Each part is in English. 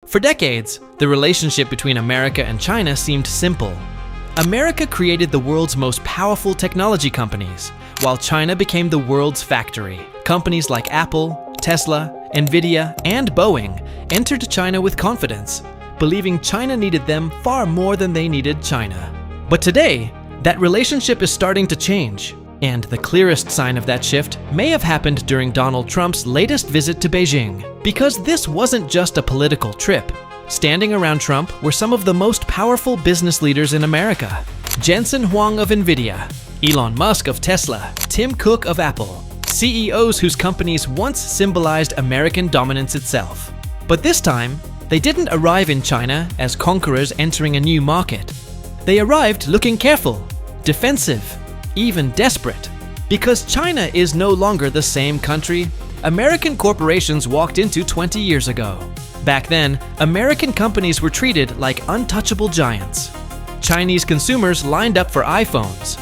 For decades, the relationship between America and China seemed simple. America created the world's most powerful technology companies, while China became the world's factory. Companies like Apple, Tesla, Nvidia, and Boeing entered China with confidence, believing China needed them far more than they needed China. But today, that relationship is starting to change. And the clearest sign of that shift may have happened during Donald Trump's latest visit to Beijing. Because this wasn't just a political trip. Standing around Trump were some of the most powerful business leaders in America. Jensen Huang of Nvidia, Elon Musk of Tesla, Tim Cook of Apple, CEOs whose companies once symbolized American dominance itself. But this time, they didn't arrive in China as conquerors entering a new market. They arrived looking careful, defensive, even desperate. Because China is no longer the same country American corporations walked into 20 years ago. Back then, American companies were treated like untouchable giants. Chinese consumers lined up for iPhones.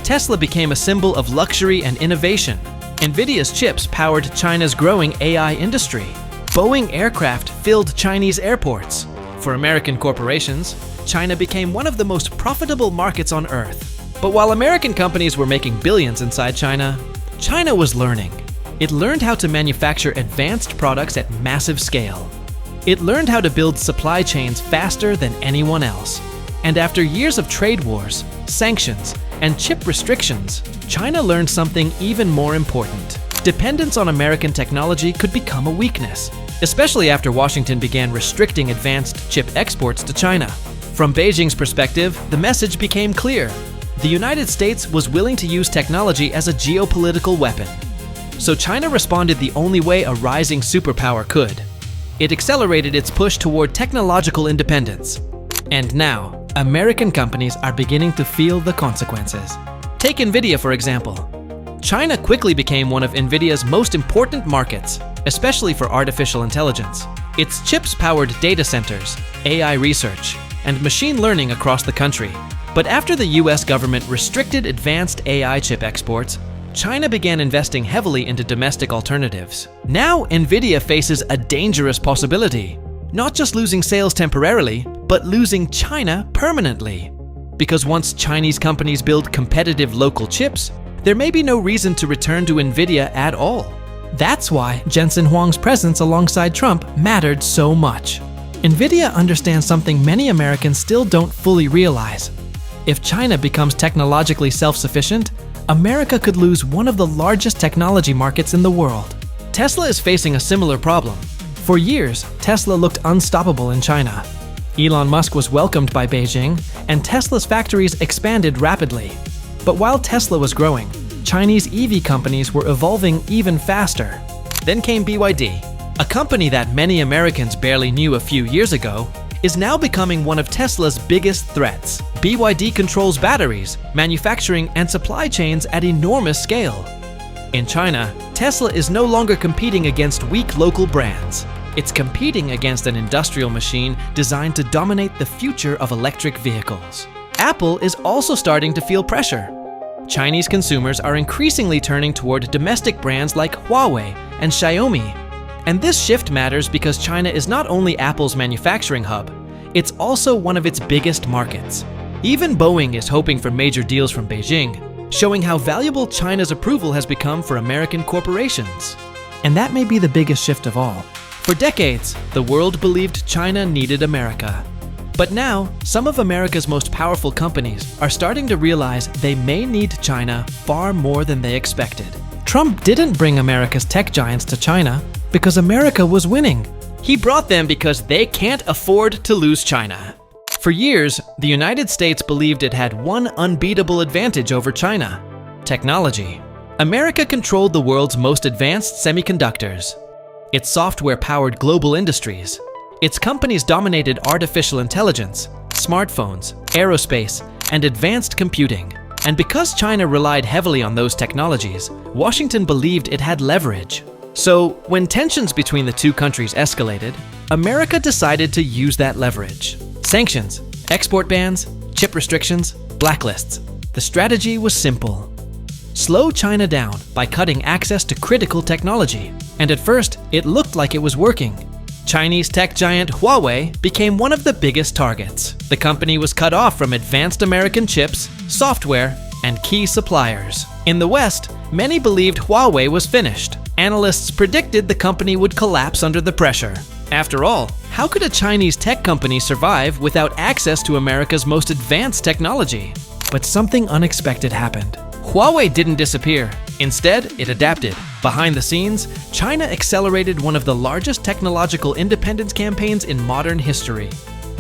Tesla became a symbol of luxury and innovation. Nvidia's chips powered China's growing AI industry. Boeing aircraft filled Chinese airports. For American corporations, China became one of the most profitable markets on Earth. But while American companies were making billions inside China, China was learning. It learned how to manufacture advanced products at massive scale. It learned how to build supply chains faster than anyone else. And after years of trade wars, sanctions, and chip restrictions, China learned something even more important. Dependence on American technology could become a weakness, especially after Washington began restricting advanced chip exports to China. From Beijing's perspective, the message became clear. The United States was willing to use technology as a geopolitical weapon. So China responded the only way a rising superpower could. It accelerated its push toward technological independence. And now, American companies are beginning to feel the consequences. Take Nvidia, for example. China quickly became one of Nvidia's most important markets, especially for artificial intelligence. Its chips powered data centers, AI research, and machine learning across the country. But after the US government restricted advanced AI chip exports, China began investing heavily into domestic alternatives. Now, Nvidia faces a dangerous possibility. Not just losing sales temporarily, but losing China permanently. Because once Chinese companies build competitive local chips, there may be no reason to return to Nvidia at all. That's why Jensen Huang's presence alongside Trump mattered so much. Nvidia understands something many Americans still don't fully realize. If China becomes technologically self-sufficient, America could lose one of the largest technology markets in the world. Tesla is facing a similar problem. For years, Tesla looked unstoppable in China. Elon Musk was welcomed by Beijing, and Tesla's factories expanded rapidly. But while Tesla was growing, Chinese EV companies were evolving even faster. Then came BYD, a company that many Americans barely knew a few years ago, is now becoming one of Tesla's biggest threats. BYD controls batteries, manufacturing, and supply chains at enormous scale. In China, Tesla is no longer competing against weak local brands. It's competing against an industrial machine designed to dominate the future of electric vehicles. Apple is also starting to feel pressure. Chinese consumers are increasingly turning toward domestic brands like Huawei and Xiaomi. And this shift matters because China is not only Apple's manufacturing hub, it's also one of its biggest markets. Even Boeing is hoping for major deals from Beijing, showing how valuable China's approval has become for American corporations. And that may be the biggest shift of all. For decades, the world believed China needed America. But now, some of America's most powerful companies are starting to realize they may need China far more than they expected. Trump didn't bring America's tech giants to China because America was winning. He brought them because they can't afford to lose China. For years, the United States believed it had one unbeatable advantage over China: technology. America controlled the world's most advanced semiconductors. Its software powered global industries. Its companies dominated artificial intelligence, smartphones, aerospace, and advanced computing. And because China relied heavily on those technologies, Washington believed it had leverage. So, when tensions between the two countries escalated, America decided to use that leverage. Sanctions, export bans, chip restrictions, blacklists. The strategy was simple. Slow China down by cutting access to critical technology. And at first, it looked like it was working. Chinese tech giant Huawei became one of the biggest targets. The company was cut off from advanced American chips, software, and key suppliers. In the West, many believed Huawei was finished. Analysts predicted the company would collapse under the pressure. After all, how could a Chinese tech company survive without access to America's most advanced technology? But something unexpected happened. Huawei didn't disappear. Instead, it adapted. Behind the scenes, China accelerated one of the largest technological independence campaigns in modern history.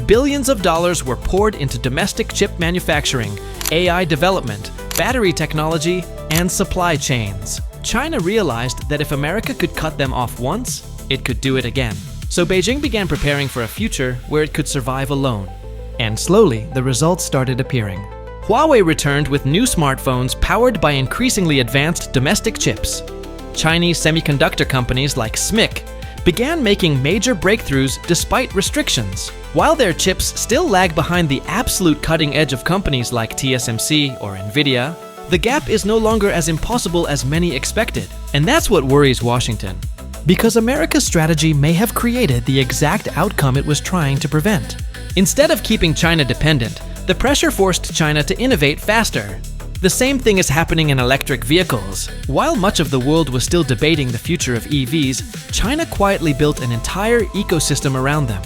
Billions of dollars were poured into domestic chip manufacturing, AI development, battery technology, and supply chains. China realized that if America could cut them off once, it could do it again. So Beijing began preparing for a future where it could survive alone. And slowly, the results started appearing. Huawei returned with new smartphones powered by increasingly advanced domestic chips. Chinese semiconductor companies like SMIC began making major breakthroughs despite restrictions. While their chips still lag behind the absolute cutting edge of companies like TSMC or Nvidia, the gap is no longer as impossible as many expected. And that's what worries Washington. Because America's strategy may have created the exact outcome it was trying to prevent. Instead of keeping China dependent, the pressure forced China to innovate faster. The same thing is happening in electric vehicles. While much of the world was still debating the future of EVs, China quietly built an entire ecosystem around them.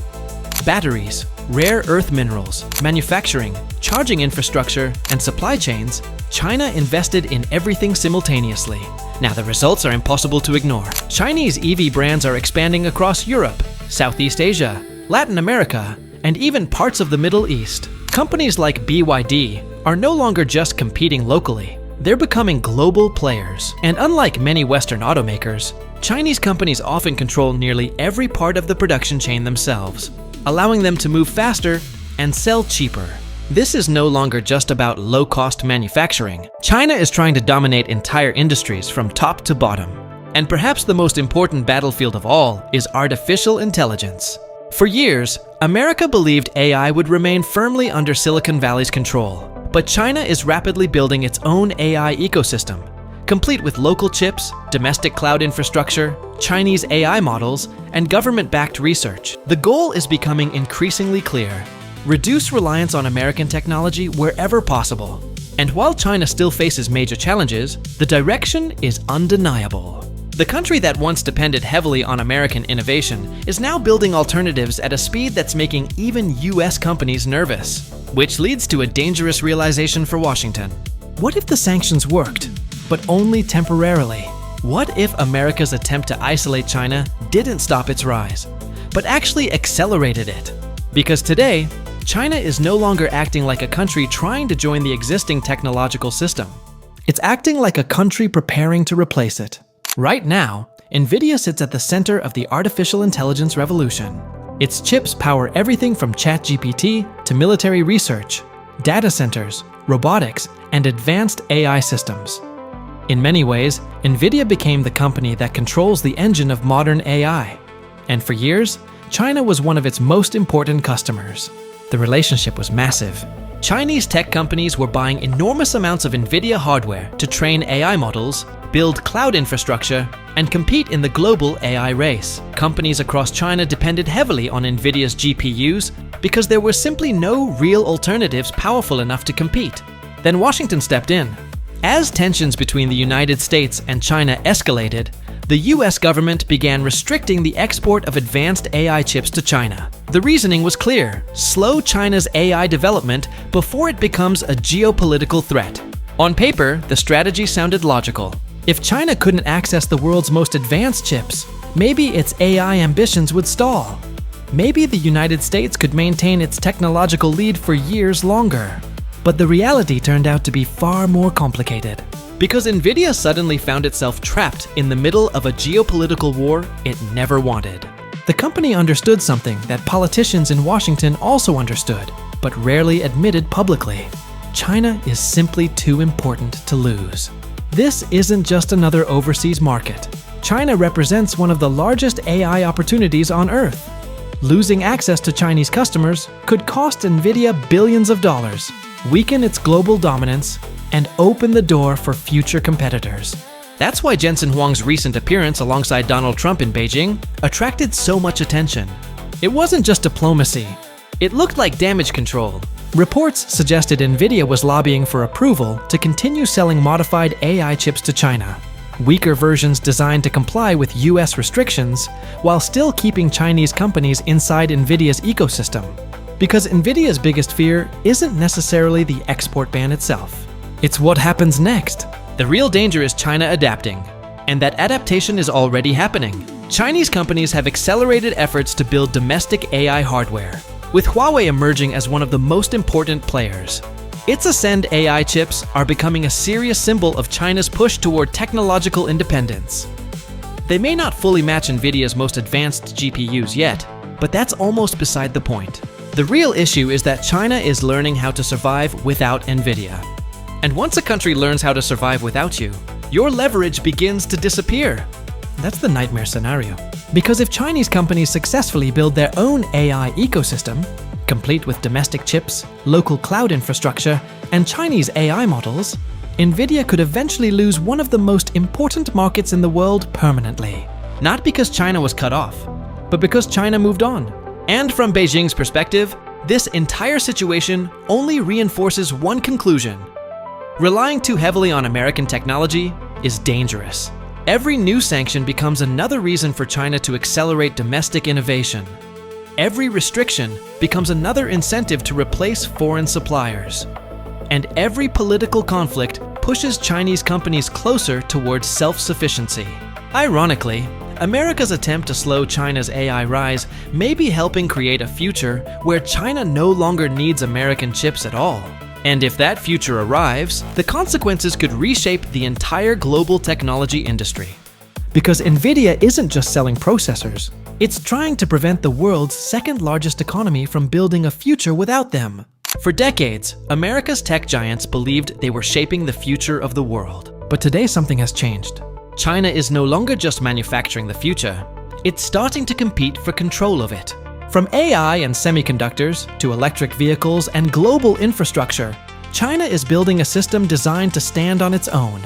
Batteries, rare earth minerals, manufacturing, charging infrastructure, and supply chains, China invested in everything simultaneously. Now the results are impossible to ignore. Chinese EV brands are expanding across Europe, Southeast Asia, Latin America, and even parts of the Middle East. Companies like BYD are no longer just competing locally. They're becoming global players. And unlike many Western automakers, Chinese companies often control nearly every part of the production chain themselves, allowing them to move faster and sell cheaper. This is no longer just about low-cost manufacturing. China is trying to dominate entire industries from top to bottom. And perhaps the most important battlefield of all is artificial intelligence. For years, America believed AI would remain firmly under Silicon Valley's control. But China is rapidly building its own AI ecosystem, complete with local chips, domestic cloud infrastructure, Chinese AI models, and government-backed research. The goal is becoming increasingly clear. Reduce reliance on American technology wherever possible. And while China still faces major challenges, the direction is undeniable. The country that once depended heavily on American innovation is now building alternatives at a speed that's making even US companies nervous. Which leads to a dangerous realization for Washington. What if the sanctions worked, but only temporarily? What if America's attempt to isolate China didn't stop its rise, but actually accelerated it? Because today, China is no longer acting like a country trying to join the existing technological system. It's acting like a country preparing to replace it. Right now, Nvidia sits at the center of the artificial intelligence revolution. Its chips power everything from ChatGPT to military research, data centers, robotics, and advanced AI systems. In many ways, Nvidia became the company that controls the engine of modern AI. And for years, China was one of its most important customers. The relationship was massive. Chinese tech companies were buying enormous amounts of Nvidia hardware to train AI models, build cloud infrastructure, and compete in the global AI race. Companies across China depended heavily on Nvidia's GPUs because there were simply no real alternatives powerful enough to compete. Then Washington stepped in. As tensions between the United States and China escalated, the US government began restricting the export of advanced AI chips to China. The reasoning was clear: slow China's AI development before it becomes a geopolitical threat. On paper, the strategy sounded logical. If China couldn't access the world's most advanced chips, maybe its AI ambitions would stall. Maybe the United States could maintain its technological lead for years longer. But the reality turned out to be far more complicated. Because Nvidia suddenly found itself trapped in the middle of a geopolitical war it never wanted. The company understood something that politicians in Washington also understood, but rarely admitted publicly. China is simply too important to lose. This isn't just another overseas market. China represents one of the largest AI opportunities on Earth. Losing access to Chinese customers could cost Nvidia billions of dollars, weaken its global dominance, and open the door for future competitors. That's why Jensen Huang's recent appearance alongside Donald Trump in Beijing attracted so much attention. It wasn't just diplomacy. It looked like damage control. Reports suggested Nvidia was lobbying for approval to continue selling modified AI chips to China, weaker versions designed to comply with US restrictions while still keeping Chinese companies inside Nvidia's ecosystem. Because Nvidia's biggest fear isn't necessarily the export ban itself. It's what happens next. The real danger is China adapting, and that adaptation is already happening. Chinese companies have accelerated efforts to build domestic AI hardware, with Huawei emerging as one of the most important players. Its Ascend AI chips are becoming a serious symbol of China's push toward technological independence. They may not fully match Nvidia's most advanced GPUs yet, but that's almost beside the point. The real issue is that China is learning how to survive without Nvidia. And once a country learns how to survive without you, your leverage begins to disappear. That's the nightmare scenario. Because if Chinese companies successfully build their own AI ecosystem, complete with domestic chips, local cloud infrastructure, and Chinese AI models, Nvidia could eventually lose one of the most important markets in the world permanently. Not because China was cut off, but because China moved on. And from Beijing's perspective, this entire situation only reinforces one conclusion. Relying too heavily on American technology is dangerous. Every new sanction becomes another reason for China to accelerate domestic innovation. Every restriction becomes another incentive to replace foreign suppliers. And every political conflict pushes Chinese companies closer towards self-sufficiency. Ironically, America's attempt to slow China's AI rise may be helping create a future where China no longer needs American chips at all. And if that future arrives, the consequences could reshape the entire global technology industry. Because Nvidia isn't just selling processors, it's trying to prevent the world's second largest economy from building a future without them. For decades, America's tech giants believed they were shaping the future of the world. But today something has changed. China is no longer just manufacturing the future, it's starting to compete for control of it. From AI and semiconductors to electric vehicles and global infrastructure, China is building a system designed to stand on its own.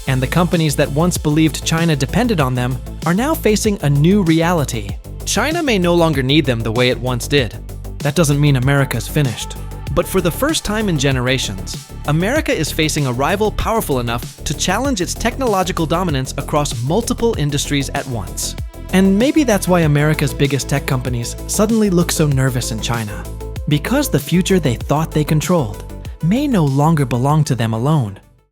And the companies that once believed China depended on them are now facing a new reality. China may no longer need them the way it once did. That doesn't mean America's finished. But for the first time in generations, America is facing a rival powerful enough to challenge its technological dominance across multiple industries at once. And maybe that's why America's biggest tech companies suddenly look so nervous in China. Because the future they thought they controlled may no longer belong to them alone.